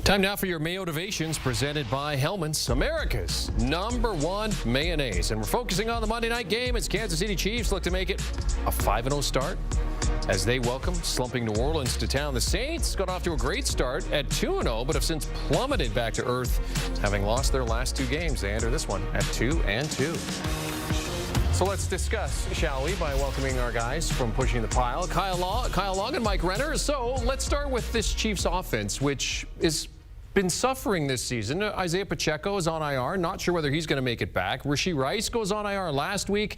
Time now for your Mayotivations, presented by Hellmann's, America's #1 mayonnaise. And we're focusing on the Monday night game as Kansas City Chiefs look to make it a 5-0 start as they welcome slumping New Orleans to town. The Saints got off to a great start at 2-0, but have since plummeted back to earth, having lost their last 2 games. They enter this one at 2-2. So let's discuss, shall we, by welcoming our guys from Pushing the Pile, Kyle Long and Mike Renner. So let's start with this Chiefs offense, which has been suffering this season. Isaiah Pacheco is on IR. Not sure whether he's going to make it back. Rashee Rice goes on IR last week.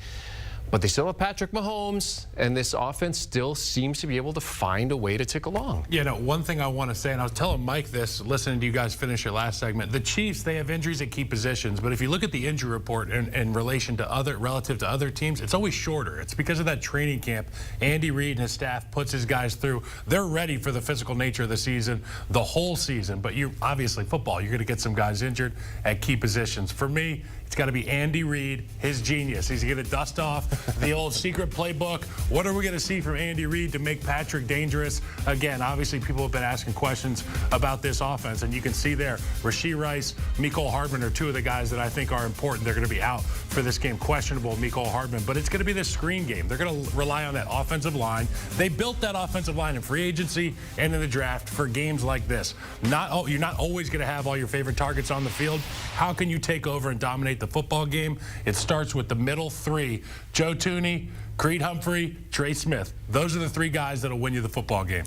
But they still have Patrick Mahomes, and this offense still seems to be able to find a way to tick along. You know, one thing I want to say, and I was telling Mike this, listening to you guys finish your last segment, the Chiefs, they have injuries at key positions, but if you look at the injury report in relation to relative to other teams, it's always shorter. It's because of that training camp Andy Reid and his staff puts his guys through. They're ready for the physical nature of the season, the whole season, but you obviously football, you're going to get some guys injured at key positions. For me, it's got to be Andy Reid, his genius. He's going to dust off the old secret playbook. What are we going to see from Andy Reid to make Patrick dangerous? Again, obviously people have been asking questions about this offense, and you can see there, Rashee Rice, Mecole Hardman are 2 of the guys that I think are important. They're going to be out for this game, questionable Mecole Hardman, but it's going to be this screen game. They're going to rely on that offensive line. They built that offensive line in free agency and in the draft for games like this. You're not always going to have all your favorite targets on the field. How can you take over and dominate the football game? It starts with the middle 3, Joe Thuney, Creed Humphrey, Trey Smith. Those are the 3 guys that'll win you the football game.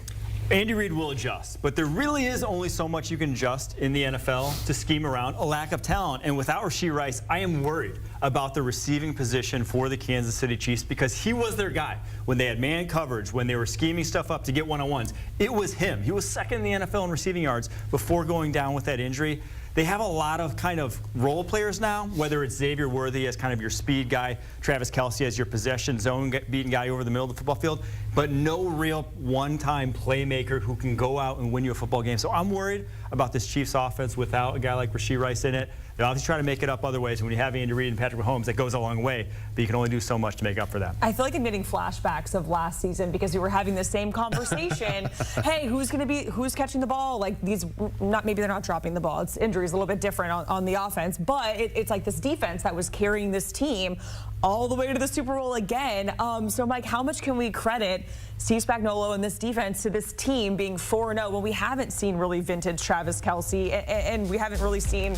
Andy Reid will adjust, but there really is only so much you can adjust in the NFL to scheme around a lack of talent. And without Rashee Rice, I am worried about the receiving position for the Kansas City Chiefs, because he was their guy. When they had man coverage, when they were scheming stuff up to get one-on-ones, it was him. He was second in the NFL in receiving yards before going down with that injury. They have a lot of kind of role players now, whether it's Xavier Worthy as kind of your speed guy, Travis Kelce as your possession zone beating guy over the middle of the football field, but no real one-time playmaker who can go out and win you a football game. So I'm worried about this Chiefs offense without a guy like Rashee Rice in it. They're obviously trying to make it up other ways. When you have Andy Reid and Patrick Mahomes, that goes a long way, but you can only do so much to make up for that. I feel like I'm getting flashbacks of last season because we were having the same conversation. Hey, who's catching the ball? Like maybe they're not dropping the ball. It's injuries a little bit different on the offense, but it's like this defense that was carrying this team all the way to the Super Bowl again. So Mike, how much can we credit Steve Spagnuolo and this defense to this team being 4-0 when we haven't seen really vintage Travis Kelce and we haven't really seen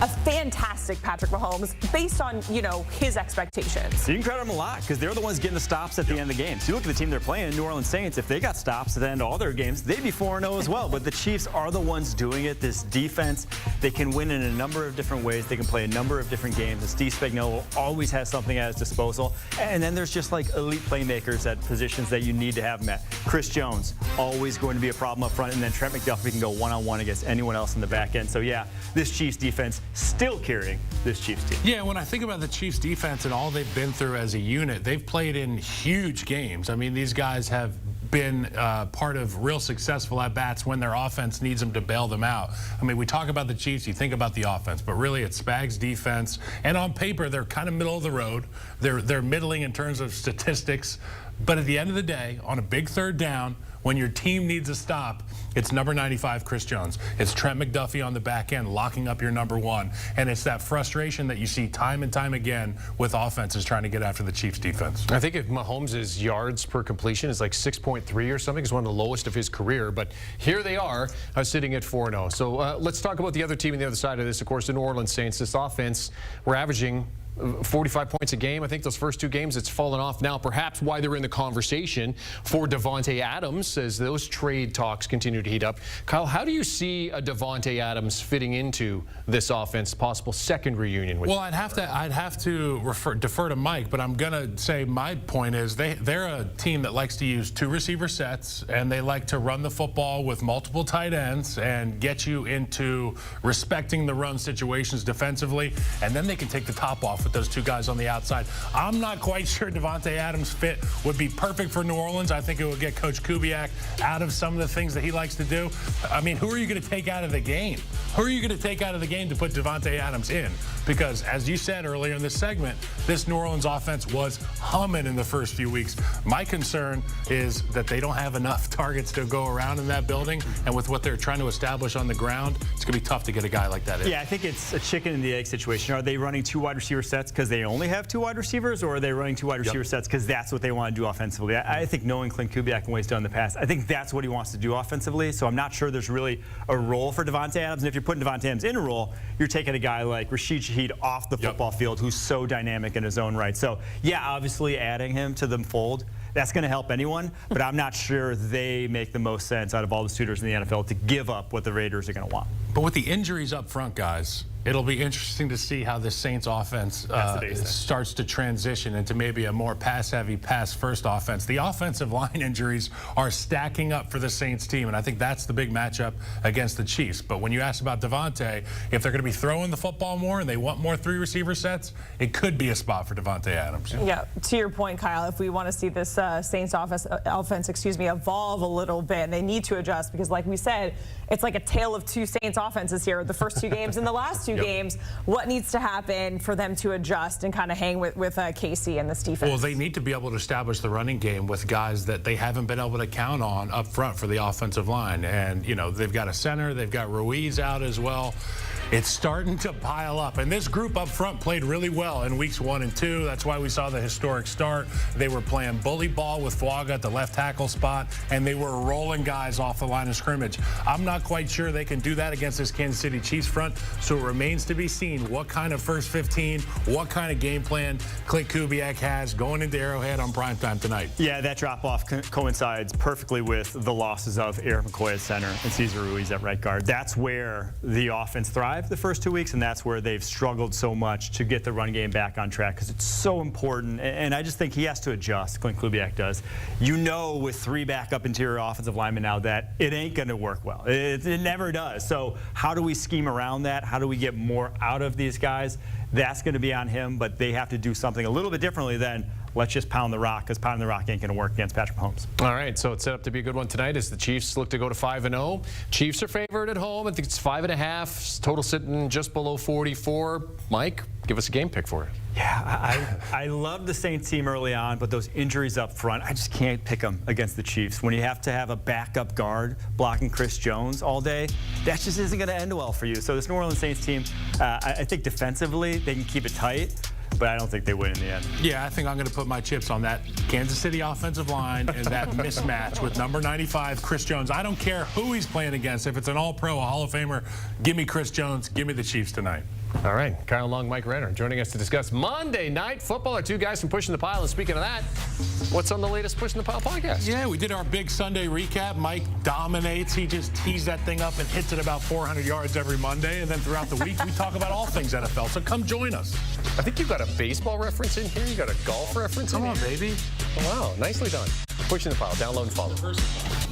a fantastic Patrick Mahomes based on, you know, his expectations? You can credit them a lot because they're the ones getting the stops at the end of the game. So you look at the team they're playing, New Orleans Saints, if they got stops at the end of all their games, they'd be 4-0 as well. But the Chiefs are the ones doing it. This defense, they can win in a number of different ways. They can play a number of different games. And Steve Spagnuolo always has something at his disposal. And then there's just like elite playmakers at positions that you need to have them at. Chris Jones, always going to be a problem up front. And then Trent McDuffie can go one-on-one against anyone else in the back end. So yeah, this Chiefs defense still carrying this Chiefs team. Yeah, when I think about the Chiefs defense and all they've been through as a unit, they've played in huge games. I mean, these guys have been part of real successful at-bats when their offense needs them to bail them out. I mean, we talk about the Chiefs, you think about the offense, but really it's Spags' defense. And on paper, they're kind of middle of the road. They're middling in terms of statistics. But at the end of the day, on a big 3rd down, when your team needs a stop, it's number 95, Chris Jones. It's Trent McDuffie on the back end locking up your number 1. And it's that frustration that you see time and time again with offenses trying to get after the Chiefs defense. I think if Mahomes' yards per completion is like 6.3 or something, it's one of the lowest of his career. But here they are sitting at 4-0. So let's talk about the other team on the other side of this. Of course, the New Orleans Saints. This offense, we're averaging 45 points a game. I think those first 2 games it's fallen off now, perhaps why they're in the conversation for Davante Adams as those trade talks continue to heat up. Kyle, how do you see a Davante Adams fitting into this offense, possible second reunion with Well, I'd have to defer to Mike, but I'm going to say my point is they're a team that likes to use 2 receiver sets, and they like to run the football with multiple tight ends and get you into respecting the run situations defensively, and then they can take the top off off with those two guys on the outside. I'm not quite sure Davante Adams' fit would be perfect for New Orleans. I think it would get Coach Kubiak out of some of the things that he likes to do. I mean, who are you going to take out of the game? Who are you going to take out of the game to put Davante Adams in? Because, as you said earlier in this segment, this New Orleans offense was humming in the first few weeks. My concern is that they don't have enough targets to go around in that building, and with what they're trying to establish on the ground, it's going to be tough to get a guy like that in. Yeah, I think it's a chicken and the egg situation. Are they running 2 wide receiver sets because they only have 2 wide receivers, or are they running 2 wide receiver sets because that's what they want to do offensively? I think knowing Clint Kubiak and what he's done in the past, I think that's what he wants to do offensively, so I'm not sure there's really a role for Davante Adams. And if you're putting Davante Adams in a role, you're taking a guy like Rashid Shaheed off the football field who's so dynamic in his own right. So, yeah, obviously adding him to the fold, that's going to help anyone, but I'm not sure they make the most sense out of all the suitors in the NFL to give up what the Raiders are going to want. But with the injuries up front, guys, it'll be interesting to see how this Saints offense starts to transition into maybe a more pass-heavy, pass-first offense. The offensive line injuries are stacking up for the Saints team, and I think that's the big matchup against the Chiefs. But when you ask about Davante, if they're going to be throwing the football more and they want more 3 receiver sets, it could be a spot for Davante Adams. Yeah, to your point, Kyle, if we want to see this Saints offense, evolve a little bit, they need to adjust because, like we said, it's like a tale of 2 Saints offenses here. The first 2 games and the last 2 games. What needs to happen for them to adjust and kind of hang with Casey and this defense? Well, they need to be able to establish the running game with guys that they haven't been able to count on up front for the offensive line. And, you know, they've got a center. They've got Ruiz out as well. It's starting to pile up. And this group up front played really well in weeks 1 and 2. That's why we saw the historic start. They were playing bully ball with Fuaga at the left tackle spot, and they were rolling guys off the line of scrimmage. I'm not quite sure they can do that against this Kansas City Chiefs front, so it remains to be seen what kind of first 15, what kind of game plan Clint Kubiak has going into Arrowhead on primetime tonight. Yeah, that drop-off coincides perfectly with the losses of Eric McCoy at center and Cesar Ruiz at right guard. That's where the offense thrived the first 2 weeks, and that's where they've struggled so much to get the run game back on track because it's so important. And I just think he has to adjust, Clint Kubiak does. You know, with 3 backup interior offensive linemen now that it ain't going to work well. It never does. So how do we scheme around that? How do we get more out of these guys? That's going to be on him, but they have to do something a little bit differently than let's just pound the rock, because pounding the rock ain't going to work against Patrick Mahomes. All right, so it's set up to be a good one tonight as the Chiefs look to go to 5-0. Chiefs are favored at home. I think it's 5.5. Total sitting just below 44. Mike, give us a game pick for it. Yeah, I love the Saints team early on, but those injuries up front, I just can't pick them against the Chiefs. When you have to have a backup guard blocking Chris Jones all day, that just isn't going to end well for you. So this New Orleans Saints team, I think defensively they can keep it tight, but I don't think they win in the end. Yeah, I think I'm going to put my chips on that Kansas City offensive line and that mismatch with number 95, Chris Jones. I don't care who he's playing against. If it's an All-Pro, a Hall of Famer, give me Chris Jones, give me the Chiefs tonight. All right, Kyle Long, Mike Renner joining us to discuss Monday Night Football. Our 2 guys from Pushing the Pile. And speaking of that, what's on the latest Pushing the Pile podcast? Yeah, we did our big Sunday recap. Mike dominates. He just tees that thing up and hits it about 400 yards every Monday. And then throughout the week, we talk about all things NFL. So come join us. I think you've got a baseball reference in here. You got a golf reference in here. Come on, baby. Wow, nicely done. Pushing the Pile. Download and follow.